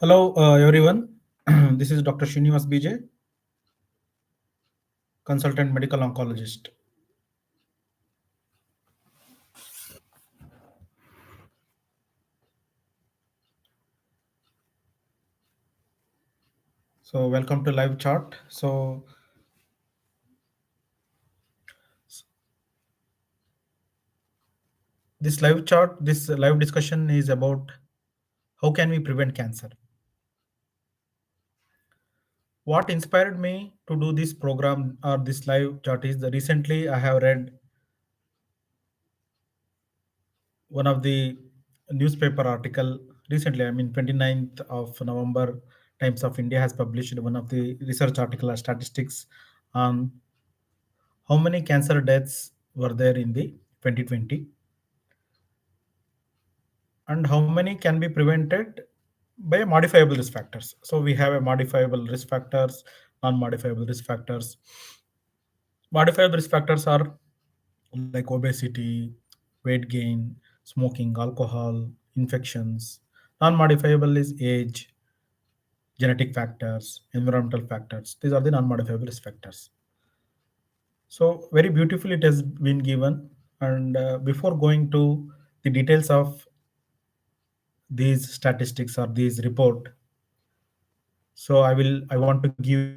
Hello, everyone. This is Dr. Srinivas BJ, consultant medical oncologist. So, welcome to live chat. This live discussion is about how can we prevent cancer. What inspired me to do this program or this live chat is that recently I have read one of the newspaper article. Recently, I mean 29th of November, Times of India has published one of the research article or statistics on how many cancer deaths were there in the 2020 and how many can be prevented by modifiable risk factors. So we have a modifiable risk factors, non-modifiable risk factors. Modifiable risk factors are like obesity, weight gain, smoking, alcohol, infections. Non-modifiable is age, genetic factors, environmental factors. These are the non-modifiable risk factors. So very beautifully it has been given. And before going to the details of these statistics or these report, so I want to give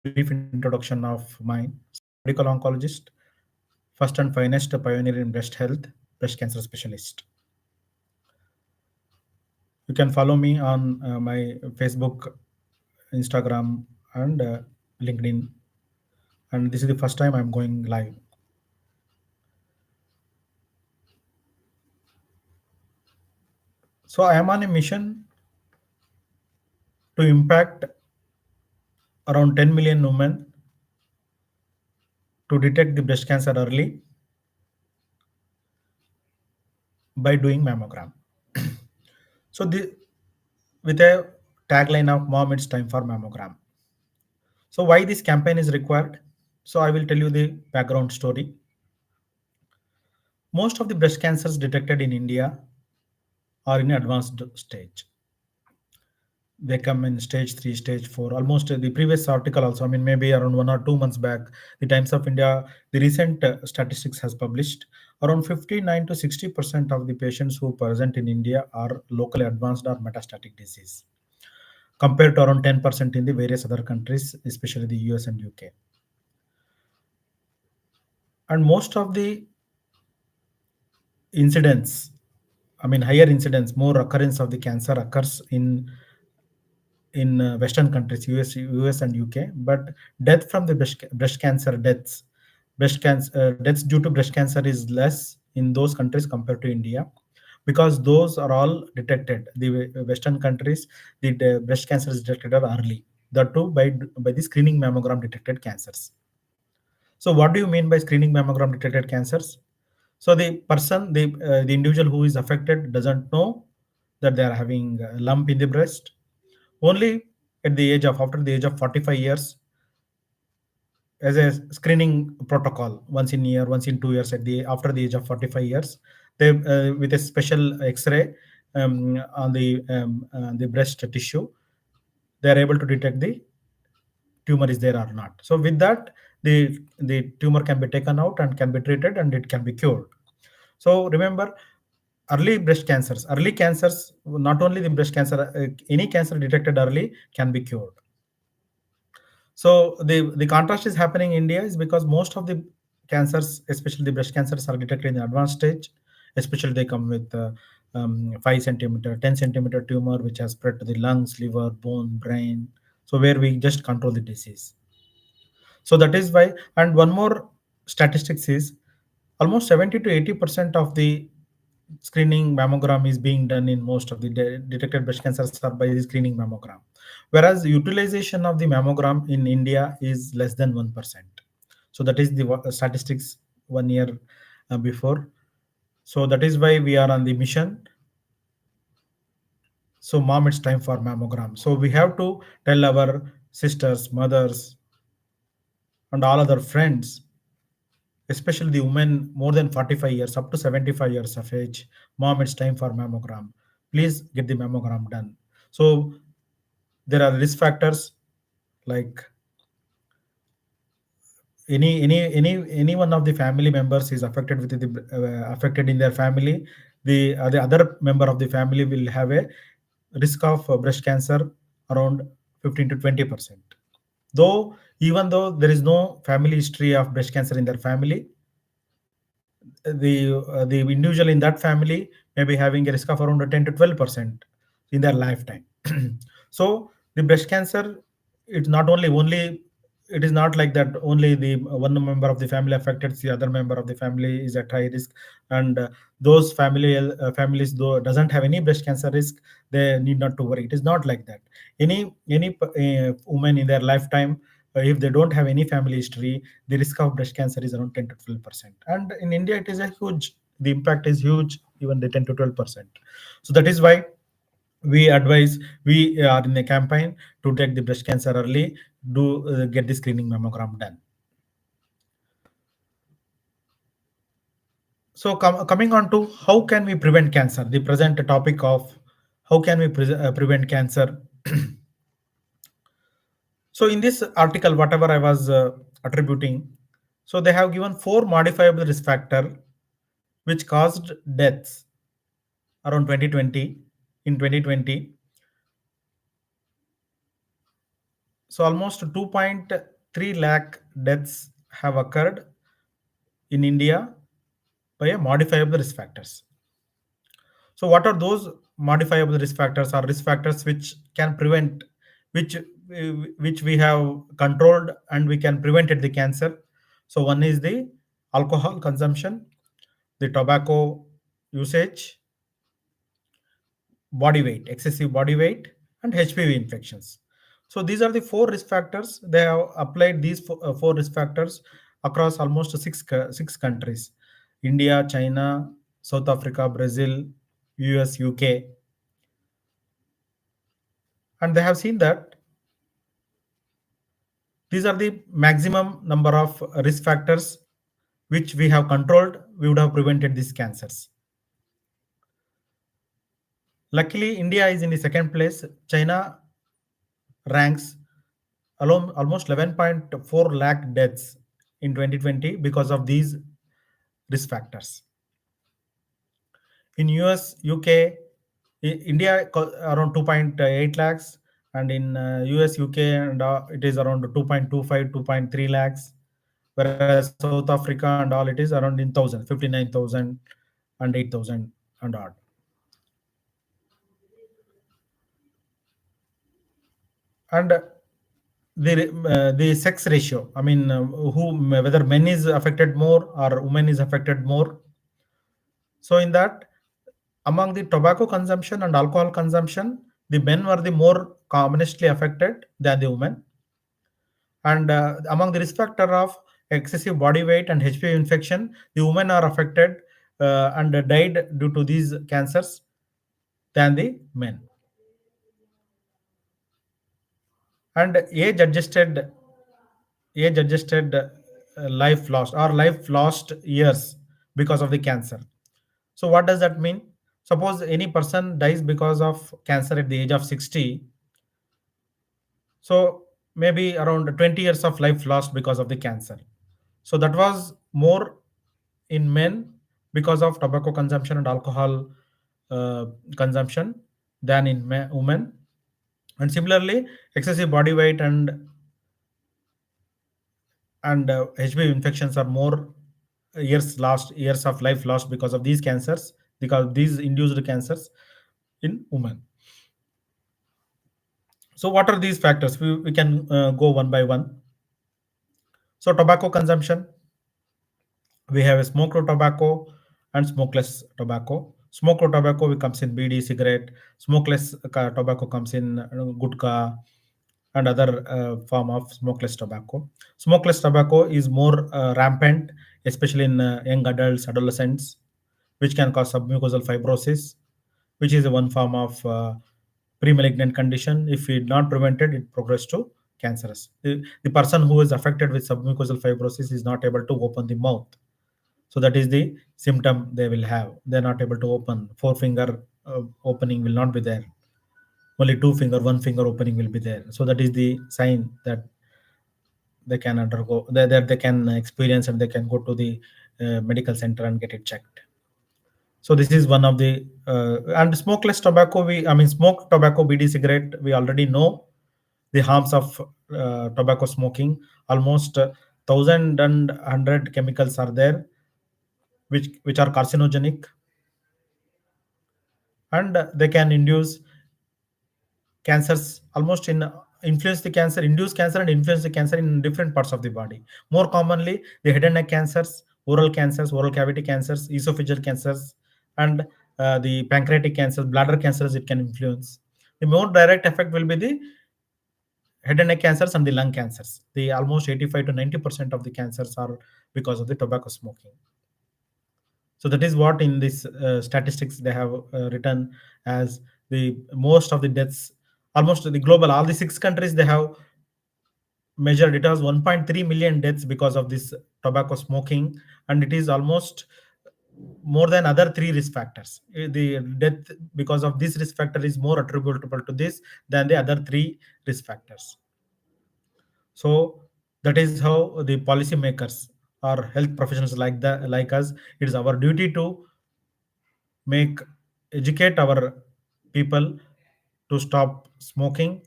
brief introduction of mine. So I'm a medical oncologist, first and finest pioneer in breast health, breast cancer specialist. You can follow me on my Facebook, Instagram, and LinkedIn. And this is the first time I'm going live. So I am on a mission to impact around 10 million women to detect the breast cancer early by doing mammogram. So with a tagline of "Mom, it's time for mammogram." So why this campaign is required? So I will tell you the background story. Most of the breast cancers detected in India are in advanced stage. They come in stage 3, stage 4. Almost the previous article also, I mean, maybe around 1 or 2 months back, the Times of India, the recent statistics has published around 59 to 60% of the patients who present in India are locally advanced or metastatic disease, compared to around 10% in the various other countries, especially the US and UK. And most of the incidents, I mean, higher incidence, more occurrence of the cancer occurs in Western countries, US and UK. But death from the breast cancer deaths, breast cancer deaths due to breast cancer is less in those countries compared to India, because those are all detected. The Western countries, the breast cancer is detected early. That too by the screening mammogram detected cancers. So what do you mean by screening mammogram detected cancers? So the individual who is affected doesn't know that they are having a lump in the breast. Only after the age of 45 years, as a screening protocol, once in a year, once in 2 years, after the age of 45 years, they with a special X-ray on the breast tissue, they are able to detect the tumor is there or not. So with that, the tumor can be taken out and can be treated and it can be cured. So remember, early cancers, not only the breast cancer, any cancer detected early can be cured. So the contrast is happening in India is because most of the cancers, especially the breast cancers, are detected in the advanced stage. Especially they come with 5 centimeter, 10 centimeter tumor which has spread to the lungs, liver, bone, brain. So where we just control the disease. So that is why. And one more statistics is almost 70 to 80% of the screening mammogram is being done in most of the detected breast cancers are by the screening mammogram, whereas utilization of the mammogram in India is less than 1%. So that is the statistics 1 year before. So that is why we are on the mission. So mom, it's time for mammogram. So we have to tell our sisters, mothers, and all other friends, especially the women more than 45 years, up to 75 years of age. Mom, it's time for mammogram. Please get the mammogram done. So there are risk factors like any one of the family members is affected with the affected in their family, the other member of the family will have a risk of breast cancer around 15 to 20%. Though even though there is no family history of breast cancer in their family, the individual in that family may be having a risk of around 10 to 12% in their lifetime. So the breast cancer, it's not only it is not like that only the one member of the family affected, the other member of the family is at high risk, and those families though doesn't have any breast cancer risk, they need not to worry. It is not like that. Any woman in their lifetime, if they don't have any family history, the risk of breast cancer is around 10 to 12%. And in India, it is a huge, the impact is huge, even the 10 to 12%. So that is why we advise, we are in a campaign to take the breast cancer early, do get the screening mammogram done. So coming on to how can we prevent cancer, the present topic of how can we prevent cancer. So in this article, whatever I was attributing, so they have given four modifiable risk factor which caused deaths around 2020. In 2020, so almost 2.3 lakh deaths have occurred in India by a modifiable risk factors. So what are those modifiable risk factors, or risk factors which can prevent, which which we have controlled and we can prevent it, the cancer? So one is the alcohol consumption, the tobacco usage, body weight, excessive body weight, and HPV infections. So these are the four risk factors. They have applied these four risk factors across almost six countries: India, China, South Africa, Brazil, US, UK, and they have seen that these are the maximum number of risk factors which we have controlled. We would have prevented these cancers. Luckily, India is in the second place. China ranks alone almost 11.4 lakh deaths in 2020 because of these risk factors. In US, UK, India around 2.8 lakhs, and in US, UK, and it is around 2.25, 2.3 lakhs, whereas South Africa and all it is around in thousand, 59,000 and 8,000 and odd. And the sex ratio, I mean, who whether men is affected more or women is affected more. So in that, among the tobacco consumption and alcohol consumption, the men were the more commonly affected than the women. And among the risk factor of excessive body weight and HPV infection, the women are affected and died due to these cancers than the men. And age adjusted life lost, or life lost years because of the cancer. So what does that mean? Suppose any person dies because of cancer at the age of 60, so maybe around 20 years of life lost because of the cancer. So that was more in men because of tobacco consumption and alcohol consumption than in women. And similarly, excessive body weight and HPV infections are more years of life lost because of these cancers, because these induced cancers in women. So what are these factors? We can go one by one. So tobacco consumption, we have a smoked tobacco and smokeless tobacco. Smoked tobacco comes in BD cigarette. Smokeless tobacco comes in gutka and other form of smokeless tobacco. Smokeless tobacco is more rampant, especially in young adults, adolescents, which can cause submucosal fibrosis, which is one form of pre-malignant condition. If it not prevented, it progress to cancerous. The person who is affected with submucosal fibrosis is not able to open the mouth. So that is the symptom they will have. They're not able to open. Forefinger opening will not be there. only two finger, one finger opening will be there. So that is the sign that they can undergo, that they can experience, and they can go to the medical center and get it checked. So this is one of the and smokeless tobacco. Smoked tobacco, BD cigarette. We already know the harms of tobacco smoking. Almost 1,100 chemicals are there, which are carcinogenic, and they can induce cancers, almost in influence the cancer, induce cancer, and influence the cancer in different parts of the body. More commonly, the head and neck cancers, oral cancers, oral cavity cancers, esophageal cancers, and the pancreatic cancers, bladder cancers. It can influence. The more direct effect will be the head and neck cancers and the lung cancers. The almost 85 to 90% of the cancers are because of the tobacco smoking. So that is what in this statistics they have written as the most of the deaths, almost the global, all the six countries they have measured it as 1.3 million deaths because of this tobacco smoking, and it is almost more than other three risk factors. The death because of this risk factor is more attributable to this than the other three risk factors. So that is how the policymakers or health professionals like us, it is our duty to make educate our people to stop smoking.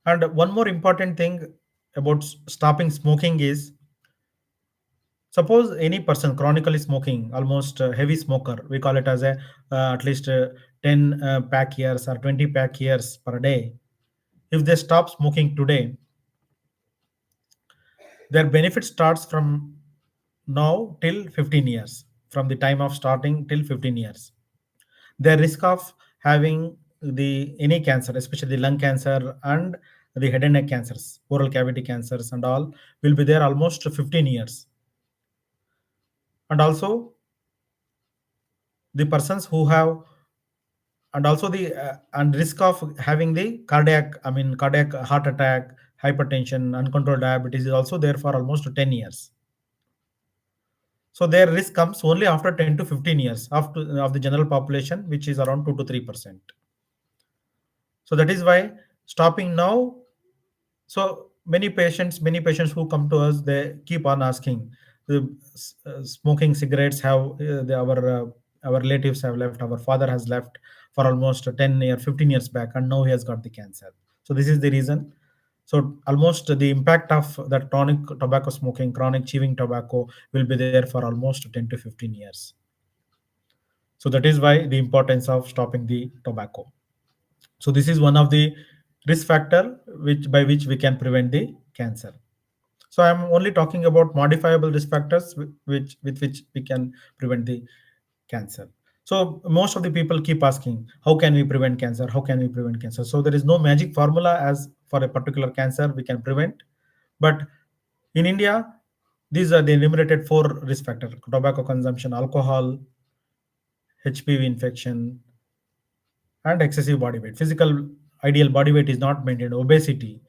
And one more important thing about stopping smoking is, suppose any person chronically smoking, almost heavy smoker, we call it as a at least 10 pack years or 20 pack years per day. If they stop smoking today, their benefit starts from now till 15 years, from the time of starting till 15 years. Their risk of having the any cancer, especially the lung cancer and the head and neck cancers, oral cavity cancers, and all will be there almost 15 years. And also the persons who have, and also the and risk of having the cardiac heart attack, hypertension, uncontrolled diabetes is also there for almost 10 years. So their risk comes only after 10 to 15 years of the general population, which is around 2 to 3%. So that is why stopping now. So many patients who come to us, they keep on asking, the smoking cigarettes have our relatives have left, our father has left for almost 10 or 15 years back, and now he has got the cancer. So this is the reason. So almost the impact of that chronic tobacco smoking, chronic chewing tobacco will be there for almost 10 to 15 years. So that is why the importance of stopping the tobacco. So this is one of the risk factor which we can prevent the cancer. So I'm only talking about modifiable risk factors with which we can prevent the cancer. So most of the people keep asking, how can we prevent cancer? How can we prevent cancer? So there is no magic formula as for a particular cancer we can prevent. But in India, these are the enumerated four risk factors: tobacco consumption, alcohol, HPV infection, and excessive body weight. Physical ideal body weight is not maintained, obesity.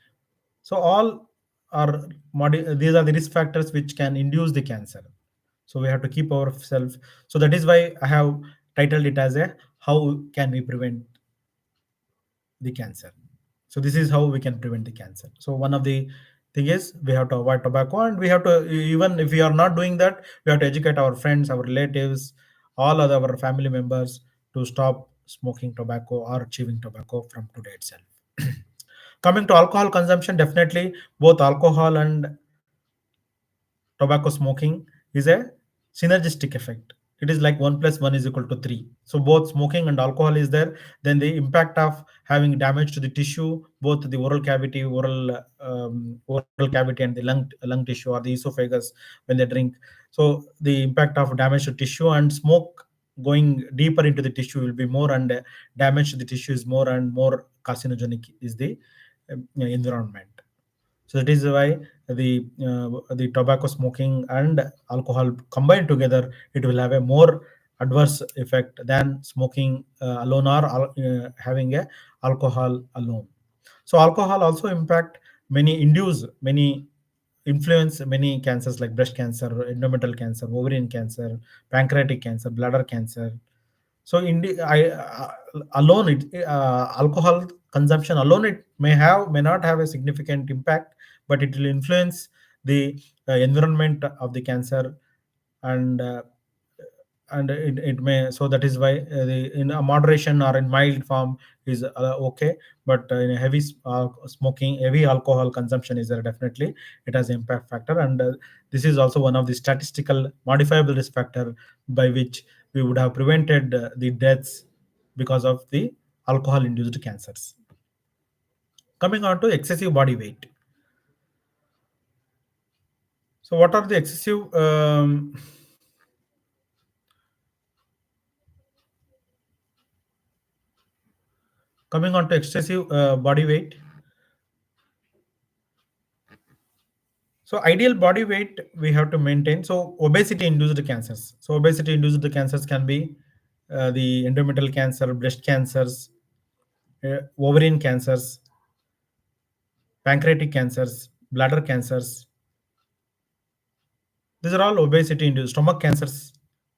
So all are these are the risk factors which can induce the cancer. So we have to keep ourselves. So that is why I have titled it as a how can we prevent the cancer. So this is how we can prevent the cancer. So one of the thing is we have to avoid tobacco, and we have to, even if we are not doing that, we have to educate our friends, our relatives, all other our family members to stop smoking tobacco or chewing tobacco from today itself. Coming to alcohol consumption, definitely both alcohol and tobacco smoking is a synergistic effect. It is like 1 plus 1 is equal to 3. So both smoking and alcohol is there. Then the impact of having damage to the tissue, both the oral cavity, oral cavity, and the lung tissue or the esophagus when they drink. So the impact of damage to tissue, and smoke going deeper into the tissue will be more, and damage to the tissue is more, and more carcinogenic is the environment. So that is why the tobacco smoking and alcohol combined together, it will have a more adverse effect than smoking alone, or having a alcohol alone. So alcohol also impact many influence many cancers like breast cancer, endometrial cancer, ovarian cancer, pancreatic cancer, bladder cancer. So alone it alcohol consumption alone, it may not have a significant impact, but it will influence the environment of the cancer. And it may, so that is why in a moderation or in mild form is okay, but in a smoking, heavy alcohol consumption is definitely, it has impact factor. And this is also one of the statistical modifiable risk factor by which we would have prevented the deaths because of the alcohol induced cancers. Coming on to excessive body weight. So what are the excessive coming on to excessive body weight. So ideal body weight we have to maintain. So obesity induced cancers. So obesity induced cancers can be the endometrial cancer, breast cancers, ovarian cancers, pancreatic cancers, bladder cancers. These are all obesity induced. Stomach cancers.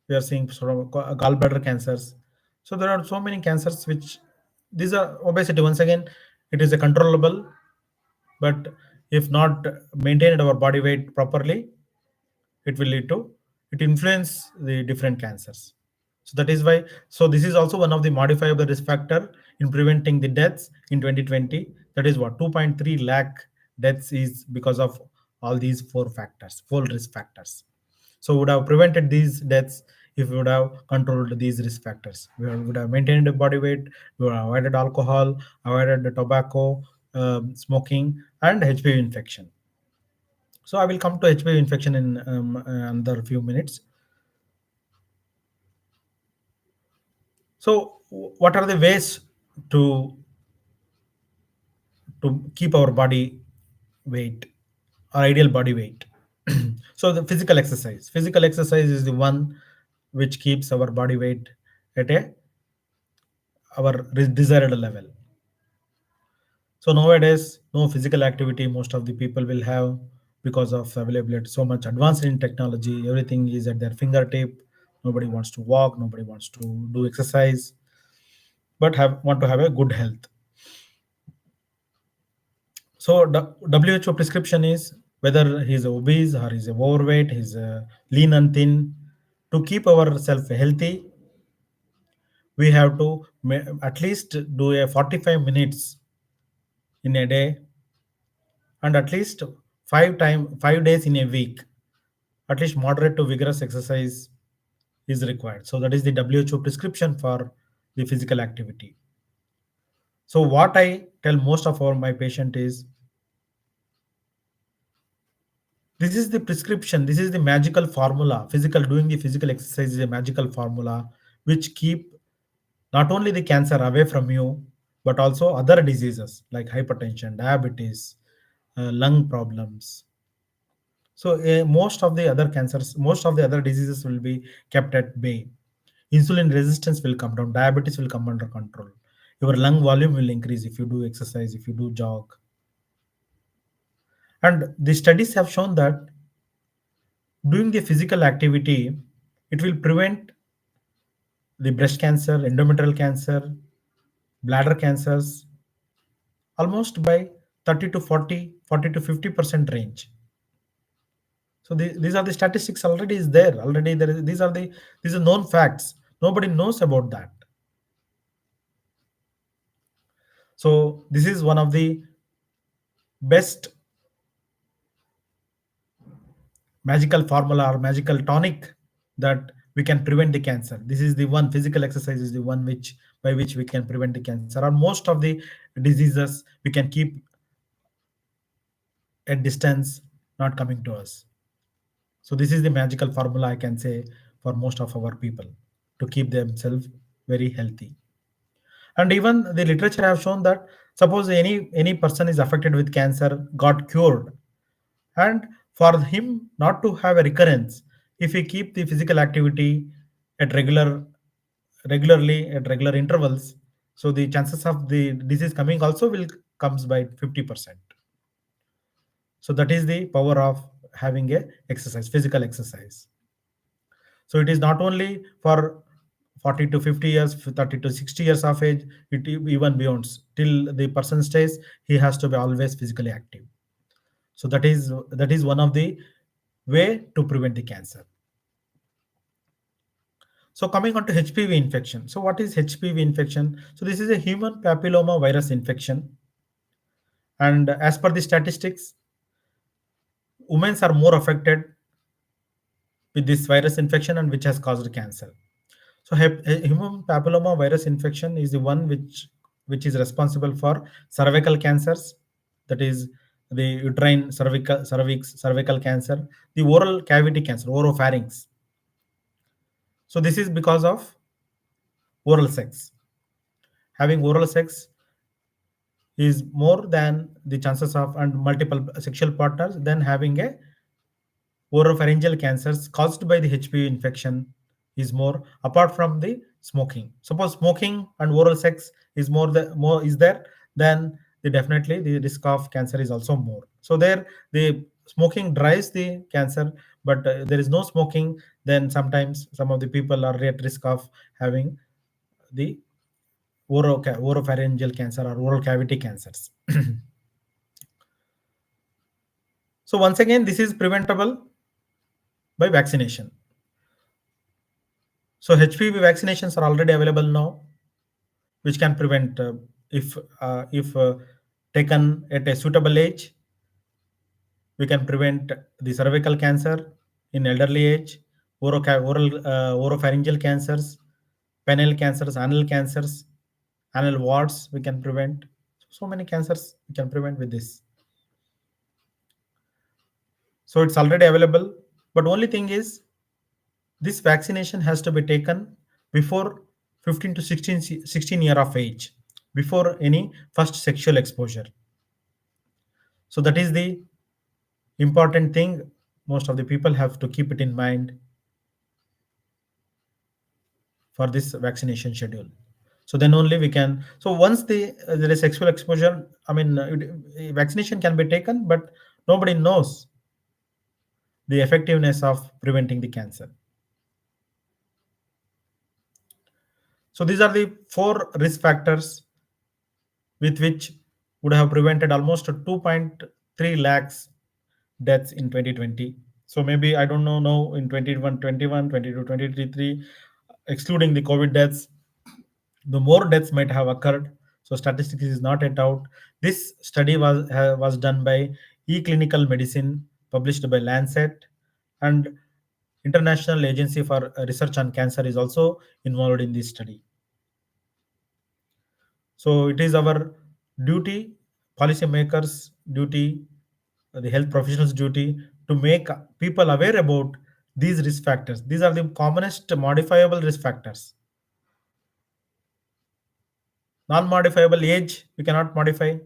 We are seeing gallbladder cancers. So there are so many cancers which, these are obesity. Once again, it is a controllable, but if not maintained our body weight properly, it will lead to, it influence the different cancers. So that is why, so this is also one of the modifiable risk factor in preventing the deaths in 2020. That is what, 2.3 lakh deaths is because of all these four risk factors. So would have prevented these deaths if we would have controlled these risk factors. We would have maintained a body weight, we would have avoided alcohol, avoided the tobacco, smoking, and HPV infection. So I will come to HPV infection in another few minutes. So what are the ways to keep our body weight or ideal body weight? So the physical exercise is the one which keeps our body weight at a our desired level. So nowadays, no physical activity most of the people will have because of availability. So much advanced in technology, everything is at their fingertip. Nobody wants to walk, nobody wants to do exercise, but have want to have a good health. So WHO prescription is, whether he's obese or he's overweight, he's lean and thin, to keep ourselves healthy, we have to at least do a 45 minutes in a day, and at least 5 days in a week. At least moderate to vigorous exercise is required. So that is the WHO prescription for the physical activity. So what I tell most of our my patient is, this is the prescription, this is the magical formula. Physical, doing the physical exercise is a magical formula which keep not only the cancer away from you, but also other diseases like hypertension, diabetes, lung problems. So most of the other cancers, most of the other diseases will be kept at bay. Insulin resistance will come down, diabetes will come under control. Your lung volume will increase if you do exercise, if you do jog. And the studies have shown that doing the physical activity, it will prevent the breast cancer, endometrial cancer, bladder cancers almost by 30 to 40, 40 to 50% range. So these are the statistics already is there. Already there is, these are known facts. Nobody knows about that. So this is one of the best magical formula or magical tonic that we can prevent the cancer. This is the one, physical exercise is the one which, by which we can prevent the cancer, or most of the diseases we can keep at distance, not coming to us. So this is the magical formula I can say for most of our people to keep themselves very healthy. And even the literature have shown that, suppose any person is affected with cancer, got cured, and for him not to have a recurrence, if he keep the physical activity at regularly at regular intervals, so the chances of the disease coming also will comes by 50%. So that is the power of having a exercise, physical exercise. So it is not only for 40 to 50 years, 30 to 60 years of age, even beyond, till the person stays, he has to be always physically active. So that is one of the way to prevent the cancer. So coming on to HPV infection. So what is HPV infection? So this is a human papilloma virus infection, and as per the statistics, women are more affected with this virus infection and which has caused cancer. So human papilloma virus infection is the one which is responsible for cervical cancers, that is the uterine cervical cancer, the oral cavity cancer, oropharynx. So this is because of oral sex. Having oral sex is more than the chances of and multiple sexual partners than having a oropharyngeal cancers caused by the HPV infection is more, apart from the smoking. Suppose smoking and oral sex is more is there, then definitely the risk of cancer is also more. So there the smoking drives the cancer, but there is no smoking, then sometimes some of the people are at risk of having the oropharyngeal cancer or oral cavity cancers. So once again, this is preventable by vaccination. So HPV vaccinations are already available now, which can prevent if taken at a suitable age, we can prevent the cervical cancer in elderly age, oropharyngeal cancers, penile cancers, anal warts we can prevent. So many cancers we can prevent with this. So it's already available, but only thing is this vaccination has to be taken before 15 to 16 year of age, before any first sexual exposure. So that is the important thing. Most of the people have to keep it in mind for this vaccination schedule. So then only we can. So once there is sexual exposure, I mean, vaccination can be taken, but nobody knows the effectiveness of preventing the cancer. So these are the four risk factors with which would have prevented almost 2.3 lakhs deaths in 2020. So maybe I don't know now in 21, 22, 23, excluding the COVID deaths, the more deaths might have occurred. So statistics is not yet out. This study was done by eClinical Medicine, published by Lancet, and International Agency for Research on Cancer is also involved in this study. So it is our duty, policymakers' duty, the health professionals' duty to make people aware about these risk factors. These are the commonest modifiable risk factors. Non-modifiable age we cannot modify.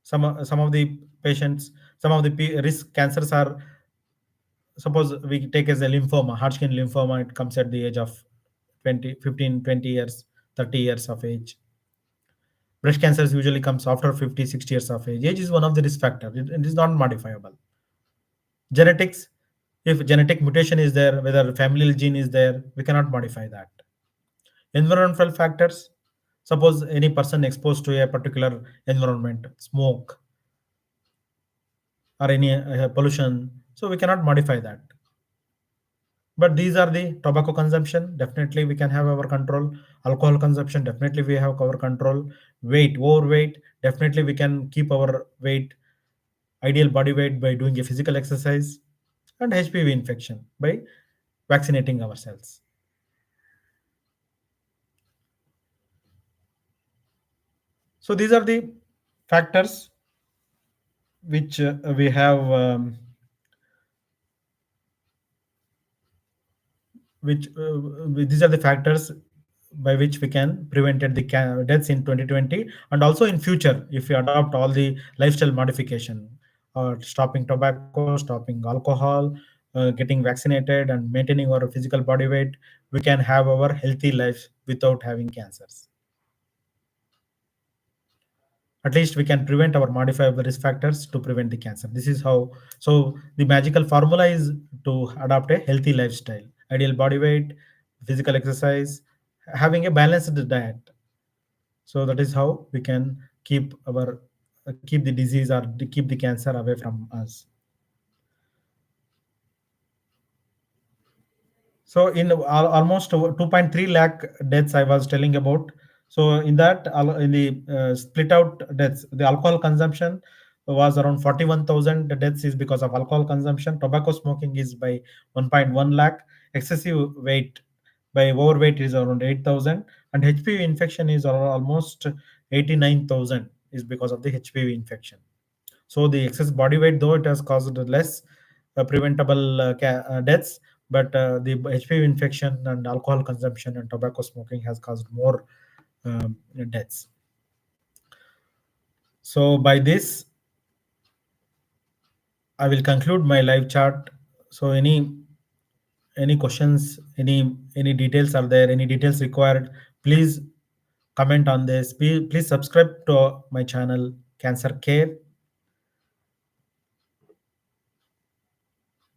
Some of the patients, some of the risk cancers are, suppose we take as a lymphoma, Hodgkin lymphoma. It comes at the age of 20, 15, 20 years, 30 years of age. Breast cancers usually comes after 50, 60 years of age. Age is one of the risk factors. It is not modifiable. Genetics, if genetic mutation is there, whether familial gene is there, we cannot modify that. Environmental factors, suppose any person exposed to a particular environment, smoke or any pollution, so we cannot modify that. But these are the tobacco consumption, definitely we can have our control. Alcohol consumption, definitely we have our control. Weight, overweight, definitely we can keep our weight, ideal body weight, by doing a physical exercise. And HPV infection by vaccinating ourselves. So these are the factors which we have these are the factors by which we can prevented the deaths in 2020, and also in future if we adopt all the lifestyle modification, stopping tobacco, stopping alcohol, getting vaccinated and maintaining our physical body weight, we can have our healthy life without having cancers. At least we can prevent our modifiable risk factors to prevent the cancer. This is how. So the magical formula is to adopt a healthy lifestyle, ideal body weight, physical exercise, having a balanced diet. So that is how we can keep our keep the disease or keep the cancer away from us. So in almost 2.3 lakh deaths I was telling about. So in that, in the split out deaths, the alcohol consumption was around 41,000 deaths is because of alcohol consumption. Tobacco smoking is by 1.1 lakh. Excessive weight by overweight is around 8,000, and HPV infection is almost 89,000 is because of the HPV infection. So the excess body weight, though it has caused less preventable deaths, but the HPV infection and alcohol consumption and tobacco smoking has caused more deaths. So by this, I will conclude my live chat. So any questions, any details are there, any details required, please comment on this. Please subscribe to my channel, Cancer Care.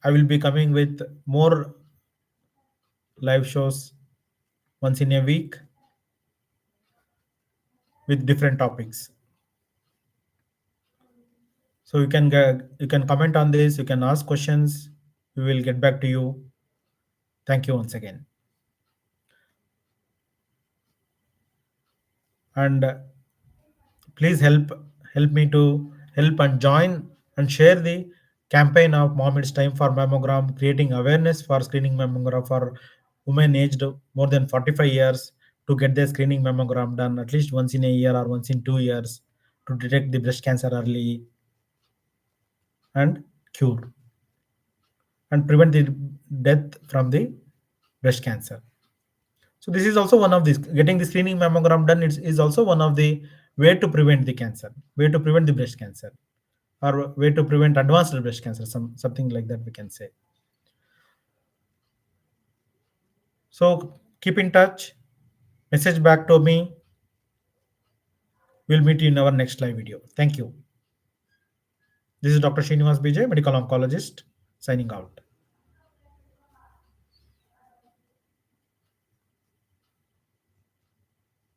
I will be coming with more live shows once in a week with different topics. So you can comment on this, you can ask questions, we will get back to you. Thank you once again. And please help me to help and join and share the campaign of Mom It's Time for Mammogram, creating awareness for screening mammogram for women aged more than 45 years to get their screening mammogram done at least once in a year or once in 2 years to detect the breast cancer early and cure and prevent the death from the breast cancer. So this is also one of these, getting the screening mammogram done is also one of the way to prevent the cancer, way to prevent the breast cancer, or way to prevent advanced breast cancer, something like that we can say. So keep in touch, message back to me. We'll meet you in our next live video. Thank you. This is Dr. Srinivas Bijay, medical oncologist, signing out.